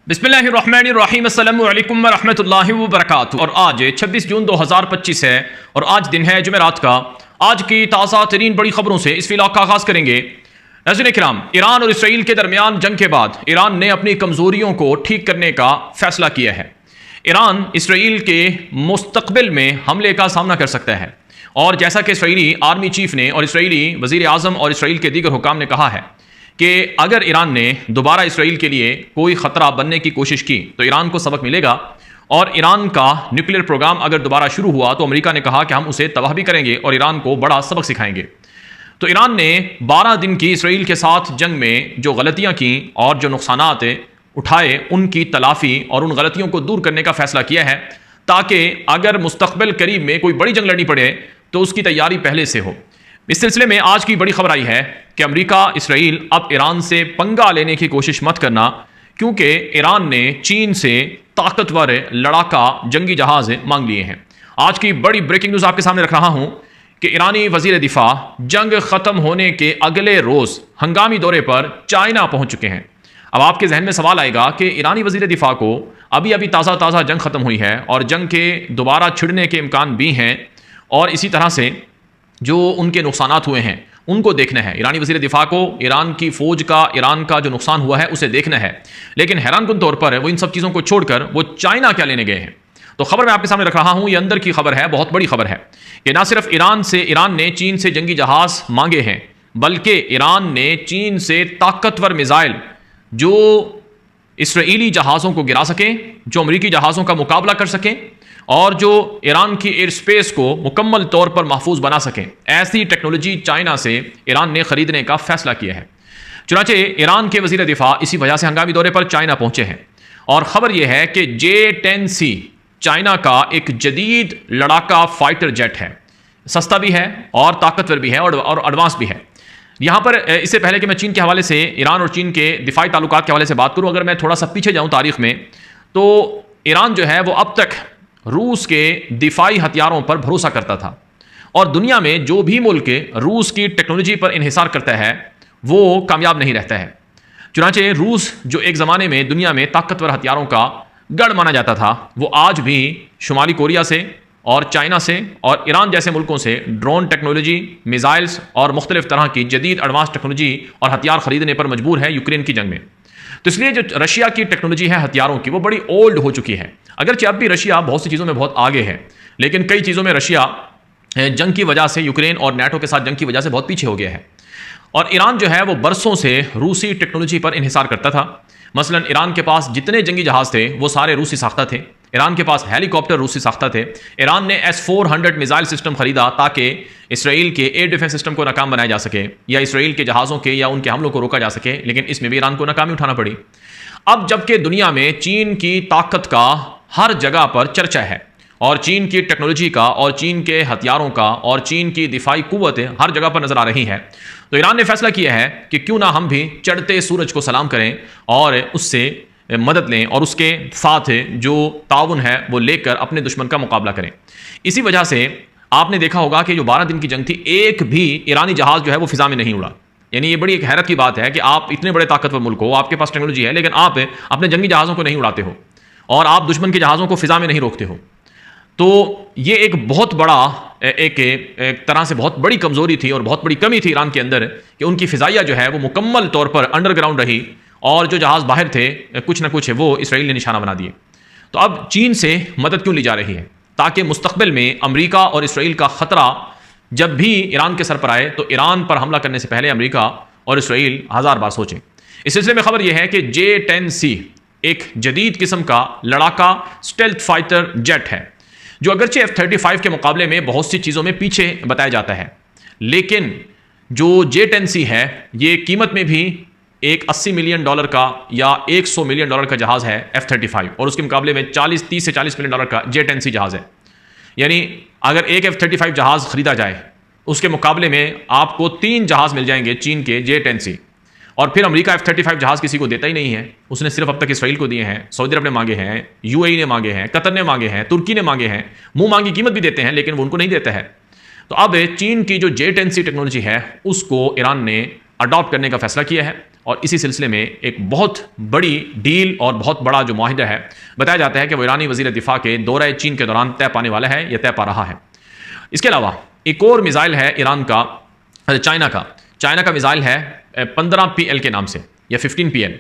बिस्मिल्लाहिर्रहमानिर्रहीम अस्सलामु अलैकुम वरहमतुल्लाहि वबरकातुहू। और आज 26 जून 2025 है और आज दिन है जुमेरात का। आज की ताज़ा तरीन बड़ी खबरों से इस व्लॉग का आगाज़ करेंगे। नाज़रीन किराम, ईरान और इसराइल के दरमियान जंग के बाद ईरान ने अपनी कमज़ोरियों को ठीक करने का फैसला किया है। ईरान इसराइल के मुस्तकबिल में हमले का सामना कर सकता है और जैसा कि इसराइली आर्मी चीफ ने और इसराइली वज़ीर आज़म और इसराइल के दीगर हुकाम ने कहा है कि अगर ईरान ने दोबारा इसराइल के लिए कोई ख़तरा बनने की कोशिश की तो ईरान को सबक मिलेगा और ईरान का न्यूक्लियर प्रोग्राम अगर दोबारा शुरू हुआ तो अमेरिका ने कहा कि हम उसे तबाह भी करेंगे और ईरान को बड़ा सबक सिखाएंगे। तो ईरान ने 12 दिन की इसराइल के साथ जंग में जो गलतियां की और जो नुकसानात उठाए उनकी तलाफ़ी और उन गलतियों को दूर करने का फैसला किया है ताकि अगर मुस्तक़बिल करीब में कोई बड़ी जंग लड़नी पड़े तो उसकी तैयारी पहले से हो। इस सिलसिले में आज की बड़ी खबर आई है कि अमेरिका इसराइल अब ईरान से पंगा लेने की कोशिश मत करना, क्योंकि ईरान ने चीन से ताकतवर लड़ाका जंगी जहाज़ मांग लिए हैं। आज की बड़ी ब्रेकिंग न्यूज़ आपके सामने रख रहा हूं कि ईरानी वज़ीर दिफा जंग ख़त्म होने के अगले रोज़ हंगामी दौरे पर चाइना पहुंच चुके हैं। अब आपके जहन में सवाल आएगा कि ईरानी वज़ीर दिफा को अभी अभी ताज़ा जंग ख़त्म हुई है और जंग के दोबारा छिड़ने के इम्कान भी हैं और इसी तरह से जो उनके नुकसानात हुए हैं उनको देखना है। ईरानी वज़ीर दिफा को ईरान की फ़ौज का, ईरान का जो नुकसान हुआ है उसे देखना है, लेकिन हैरानकुन तौर पर वो इन सब चीज़ों को छोड़कर वो चाइना क्या लेने गए हैं। तो खबर मैं आपके सामने रख रहा हूँ, ये अंदर की खबर है, बहुत बड़ी खबर है कि ना सिर्फ ईरान ने चीन से जंगी जहाज़ मांगे हैं, बल्कि ईरान ने चीन से ताकतवर मिसाइल जो इसराइली जहाज़ों को गिरा सकें, जो अमरीकी जहाज़ों का मुकाबला कर सकें और जो ईरान की एयर स्पेस को मुकम्मल तौर पर महफूज बना सकें, ऐसी टेक्नोलॉजी चाइना से ईरान ने खरीदने का फैसला किया है। चुनांचे ईरान के वज़ीर दिफा इसी वजह से हंगामी दौरे पर चाइना पहुंचे हैं और ख़बर यह है कि J-10C चाइना का एक जदीद लड़ाका फाइटर जेट है, सस्ता भी है और ताकतवर भी है और एडवांस भी है। यहाँ पर इससे पहले कि मैं चीन के हवाले से, ईरान और चीन के दिफाई ताल्लुकात के हवाले से बात करूँ, अगर मैं थोड़ा सा पीछे जाऊँ तारीख़ में, तो ईरान जो है वो अब तक रूस के दिफाई हथियारों पर भरोसा करता था और दुनिया में जो भी मुल्क रूस की टेक्नोलॉजी पर इन्हिसार करता है वो कामयाब नहीं रहता है। चुनांचे रूस जो एक ज़माने में दुनिया में ताकतवर हथियारों का गढ़ माना जाता था, वो आज भी शुमाली कोरिया से और चाइना से और ईरान जैसे मुल्कों से ड्रोन टेक्नोलॉजी, मिसाइल्स और मुख्तलिफ तरह की जदीद एडवांस टेक्नोलॉजी और हथियार खरीदने पर मजबूर है यूक्रेन की जंग में। तो इसलिए जो रशिया की टेक्नोलॉजी है हथियारों की, वो बड़ी ओल्ड हो चुकी है। अगरचे अब भी रशिया बहुत सी चीज़ों में बहुत आगे है, लेकिन कई चीज़ों में रशिया जंग की वजह से, यूक्रेन और नाटो के साथ जंग की वजह से बहुत पीछे हो गया है। और ईरान जो है वो बरसों से रूसी टेक्नोलॉजी पर इन्हिसार करता था। मसलन ईरान के पास जितने जंगी जहाज़ थे वो सारे रूसी साख्ता थे, ईरान के पास हेलीकॉप्टर रूसी साख्ता थे। ईरान ने S-400 मिसाइल सिस्टम खरीदा ताकि इसराइल के एयर डिफेंस सिस्टम को नाकाम बनाया जा सके या इसराइल के जहाज़ों के या उनके हमलों को रोका जा सके, लेकिन इसमें भी ईरान को नाकामी उठाना पड़ी। अब जबकि दुनिया में चीन की ताकत का हर जगह पर चर्चा है और चीन की टेक्नोलॉजी का और चीन के हथियारों का और चीन की दिफाई कुव्वत हर जगह पर नजर आ रही है, तो ईरान ने फैसला किया है कि क्यों ना हम भी चढ़ते सूरज को सलाम करें और उससे मदद लें और उसके साथ जो ताउन है वो लेकर अपने दुश्मन का मुकाबला करें। इसी वजह से आपने देखा होगा कि जो 12 दिन की जंग थी, एक भी ईरानी जहाज़ जो है वो फिजा में नहीं उड़ा। यानी ये बड़ी एक हैरत की बात है कि आप इतने बड़े ताकतवर मुल्क हो, आपके पास टेक्नोलॉजी है, लेकिन आप अपने जंगी जहाज़ों को नहीं उड़ाते हो और आप दुश्मन के जहाज़ों को फिजा में नहीं रोकते हो। तो ये एक बहुत बड़ा एक तरह से बहुत बड़ी कमज़ोरी थी और बहुत बड़ी कमी थी ईरान के अंदर कि उनकी फ़िज़ाइया जो है वो मुकम्मल तौर पर अंडरग्राउंड रही और जो जहाज़ बाहर थे कुछ ना कुछ वो इसराइल ने निशाना बना दिए। तो अब चीन से मदद क्यों ली जा रही है? ताकि मुस्तक़बिल में अमेरिका और इसराइल का ख़तरा जब भी ईरान के सर पर आए तो ईरान पर हमला करने से पहले अमेरिका और इसराइल 1000 बार सोचें। इस सिलसिले में खबर यह है कि J-10C एक जदीद किस्म का लड़ाका स्टेल्थ फाइटर जेट है जो अगरचे F-35 के मुकाबले में बहुत सी चीज़ों में पीछे बताया जाता है, लेकिन जो J-10C है ये कीमत में भी एक $80 मिलियन का या $100 मिलियन का जहाज़ है F-35 और उसके मुकाबले में 30 से 40 मिलियन का J-10C जहाज़ है। यानी अगर एक F-35 जहाज़ ख़रीदा जाए उसके मुकाबले में आपको 3 जहाज़ मिल जाएंगे चीन के J-10C। और फिर अमेरिका F-35 जहाज़ किसी को देता ही नहीं है, उसने सिर्फ अब तक इसराइल को दिए हैं, सऊदी अरब ने मांगे हैं, UAE ने मांगे हैं, कतर ने मांगे हैं, तुर्की ने मांगे हैं, मुंह मांगी कीमत भी देते हैं, लेकिन वो उनको नहीं देता है। तो अब चीन की जो J-10C टेक्नोलॉजी है उसको ईरान ने अडॉप्ट करने का फैसला किया है और इसी सिलसिले में एक बहुत बड़ी डील और बहुत बड़ा जो माहिदा है, बताया जाता है कि वो ईरानी वज़ीर दिफा के दौरे चीन के दौरान तय पाने वाला है या तय पा रहा है। इसके अलावा एक और मिसाइल है ईरान का, चाइना का मिसाइल है 15 PL के नाम से या 15 PL।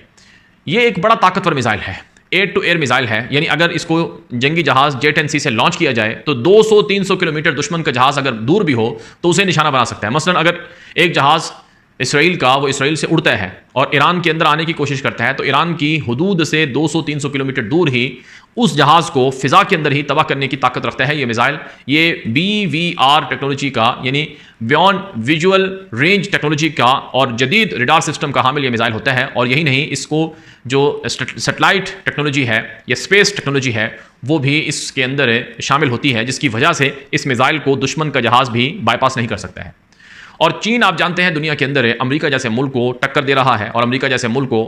ये एक बड़ा ताकतवर मिसाइल है, एयर टू एयर मिसाइल है, यानी अगर इसको जंगी जहाज J-10C से लॉन्च किया जाए तो 200-300 किलोमीटर दुश्मन का जहाज अगर दूर भी हो तो उसे निशाना बना सकता है। मसलन अगर एक जहाज इसराइल का वो इसराइल से उड़ता है और ईरान के अंदर आने की कोशिश करता है तो ईरान की हुदूद से 200-300 किलोमीटर दूर ही उस जहाज़ को फ़िज़ा के अंदर ही तबाह करने की ताकत रखता है ये मिसाइल। ये BVR टेक्नोलॉजी का, यानी बियॉन्ड विजुअल रेंज टेक्नोलॉजी का और जदीद रडार सिस्टम का हामिल ये मिसाइल होता है। और यही नहीं, इसको जो सैटेलाइट टेक्नोलॉजी है या स्पेस टेक्नोलॉजी है वो भी इसके अंदर शामिल होती है, जिसकी वजह से इस मिसाइल को दुश्मन का जहाज़ भी बाईपास नहीं कर सकता है। और चीन आप जानते हैं दुनिया के अंदर अमेरिका जैसे मुल्क को टक्कर दे रहा है और अमेरिका जैसे मुल्क को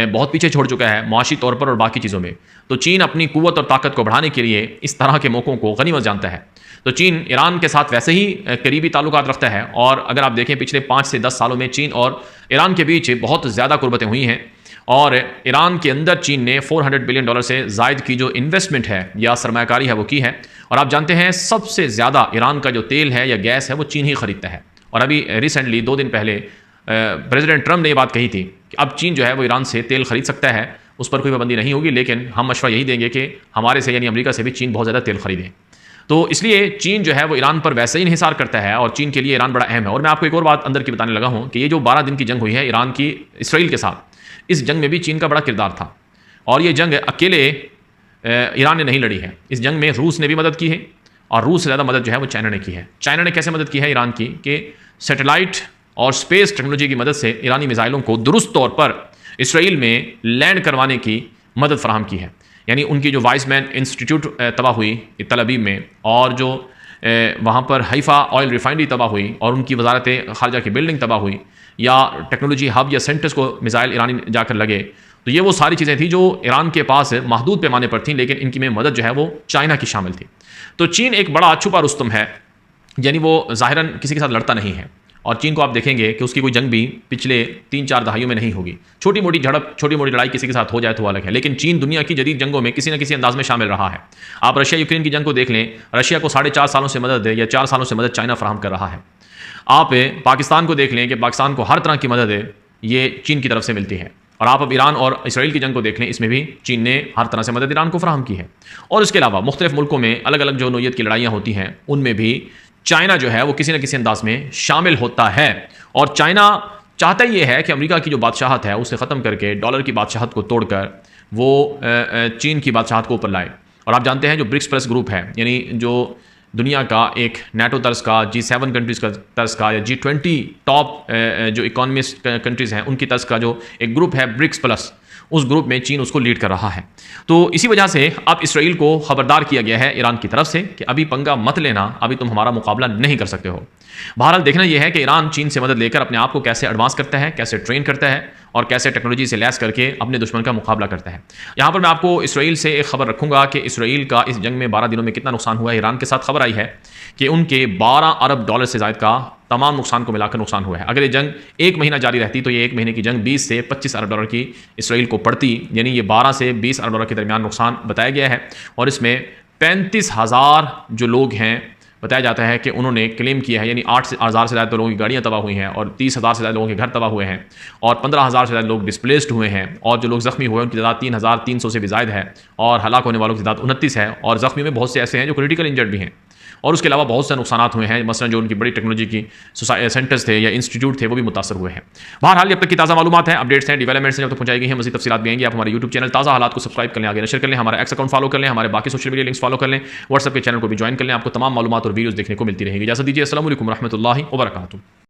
बहुत पीछे छोड़ चुका है माशी तौर पर और बाकी चीज़ों में। तो चीन अपनी कुव्वत और ताकत को बढ़ाने के लिए इस तरह के मौक़ों को गनीमत जानता है। तो चीन ईरान के साथ वैसे ही करीबी ताल्लुकात रखता है और अगर आप देखें पिछले 5 से 10 सालों में चीन और ईरान के बीच बहुत ज़्यादा कुर्बतें हुई हैं और ईरान के अंदर चीन ने $400 बिलियन से ज़ायद की जो इन्वेस्टमेंट है या सरमायाकारी है वो की है। और आप जानते हैं सबसे ज़्यादा ईरान का जो तेल है या गैस है वो चीन ही ख़रीदता है। और अभी रिसेंटली 2 दिन पहले प्रेसिडेंट ट्रम्प ने ये बात कही थी कि अब चीन जो है वो ईरान से तेल खरीद सकता है, उस पर कोई पाबंदी नहीं होगी, लेकिन हम मशवरा यही देंगे कि हमारे से यानी अमेरिका से भी चीन बहुत ज़्यादा तेल खरीदें। तो इसलिए चीन जो है वो ईरान पर वैसे ही इंहिसार करता है और चीन के लिए ईरान बड़ा अहम है। और मैं आपको एक और बात अंदर की बताने लगा हूँ कि ये जो 12 दिन की जंग हुई है ईरान की इसराइल के साथ, इस जंग में भी चीन का बड़ा किरदार था और ये जंग अकेले ईरान ने नहीं लड़ी है। इस जंग में रूस ने भी मदद की है और रूस से ज़्यादा मदद जो है वो चाइना ने की है। चाइना ने कैसे मदद की है ईरान की कि सैटेलाइट और स्पेस टेक्नोलॉजी की मदद से ईरानी मिसाइलों को दुरुस्त तौर पर इसराइल में लैंड करवाने की मदद फराहम की है। यानी उनकी जो वाइसमैन इंस्टीट्यूट तबाह हुई तल अवीव में और जो वहाँ पर हैफा ऑयल रिफाइनरी तबाह हुई और उनकी वजारत खारजा की बिल्डिंग तबाह हुई या टेक्नोलॉजी हब या सेंटर्स को मिसाइल ईरानी जाकर लगे, तो ये वो सारी चीज़ें थी जो ईरान के पास महदूद पैमाने पर थीं, लेकिन इनकी में मदद जो है वो चाइना की शामिल थी। तो चीन एक बड़ा छुपा रुस्तम है, यानी वो ज़ाहिरन किसी के साथ लड़ता नहीं है। और चीन को आप देखेंगे कि उसकी कोई जंग भी पिछले 3-4 दहाइयों में नहीं होगी। छोटी मोटी झड़प, छोटी मोटी लड़ाई किसी के साथ हो जाए तो अलग है, लेकिन चीन दुनिया की जदीद जंगों में किसी न किसी अंदाज में शामिल रहा है। आप रशिया यूक्रेन की जंग को देख लें, रशिया को 4.5 सालों से मदद या 4 सालों से मदद चाइना फराहम कर रहा है। आप पाकिस्तान को देख लें कि पाकिस्तान को हर तरह की मदद ये चीन की तरफ से मिलती है। और आप अब ईरान और इसराइल की जंग को देख लें, इसमें भी चीन ने हर तरह से मदद ईरान को फराहम की है। और इसके अलावा मुख्तलिफ मुल्कों में अलग अलग जो नौइयत की लड़ाइयाँ होती हैं उनमें भी चाइना जो है वो किसी न किसी अंदाज में शामिल होता है। और चाइना चाहता ये है कि अमेरिका की जो बादशाहत है उसे ख़त्म करके डॉलर की बादशाहत को तोड़कर वो चीन की बादशाहत को ऊपर लाए। और आप जानते हैं जो ब्रिक्स प्लस ग्रुप है, यानी जो दुनिया का एक NATO तर्ज का, G7 कंट्रीज़ का तर्ज का या G20 टॉप जो इकोनॉमिस्ट कंट्रीज़ हैं उनकी तर्ज का जो एक ग्रुप है ब्रिक्स प्लस, उस ग्रुप में चीन उसको लीड कर रहा है। तो इसी वजह से अब इसराइल को खबरदार किया गया है ईरान की तरफ से कि अभी पंगा मत लेना, अभी तुम हमारा मुकाबला नहीं कर सकते हो। बहरहाल देखना यह है कि ईरान चीन से मदद लेकर अपने आप को कैसे एडवांस करता है, कैसे ट्रेन करता है और कैसे टेक्नोलॉजी से लैस करके अपने दुश्मन का मुकाबला करता है। यहाँ पर मैं आपको इसराइल से एक खबर रखूँगा कि इसराइल का इस जंग में 12 दिनों में कितना नुकसान हुआ है। ईरान के साथ खबर आई है कि उनके $12 अरब से ज़ायद का तमाम नुकसान को मिलाकर नुकसान हुआ है। अगर ये जंग 1 महीना जारी रहती तो ये 1 महीने की जंग $20 से $25 अरब की इसराइल को पड़ती, यानी ये $12 से $20 अरब के दरमियान नुकसान बताया गया है। और इसमें 35,000 जो लोग हैं बताया जाता है कि उन्होंने क्लेम किया है, यानी 8,000 से ज़्यादा लोगों की गाड़ियाँ तबाह हुई हैं और 30,000 से ज़्यादा लोगों के घर तबाह हुए हैं और 15,000 से ज़्यादा लोग डिस्प्लेस्ड हुए हैं और जो लोग ज़ख्मी हुए हैं उनकी तादाद 3,300 से भी ज़ायद है और हलाक होने वालों की तादाद 29 है और ज़ख्मी में बहुत से ऐसे हैं जो क्रिटिकल इंजर्ड भी हैं। और उसके अलावा बहुत से नुकसान हुए हैं, मसलन जो उनकी बड़ी टेक्नोलॉजी की सेंटर्स थे या इंस्टीट्यूट थे वो भी मुतासर हुए हैं। बहरहाल जब तक की ताज़ा मालूमात हैं, अपडेट्स हैं, डेवलपमेंट्स हैं, जब तक पहुंचाई गई हैं, मज़ीद तफसीलात भी आएंगी। आप हमारे यूट्यूब चैनल ताज़ा हालात को सब्सक्राइब कर लें, आगे नशर कर लें, हमारा एक्स अकाउंट फॉलो कर लें, हमारे बाकी सोशल मीडिया लिंक्स फॉलो कर लें, व्हाट्सएप के चैनल को भी ज्वाइन कर लें। आपको तमाम मालूमात और वीडियोज़ देखने को मिलती रहेगी। इजाज़त दीजिए। अस्सलाम वालेकुम रहमतुल्लाहि व बरकातुहू।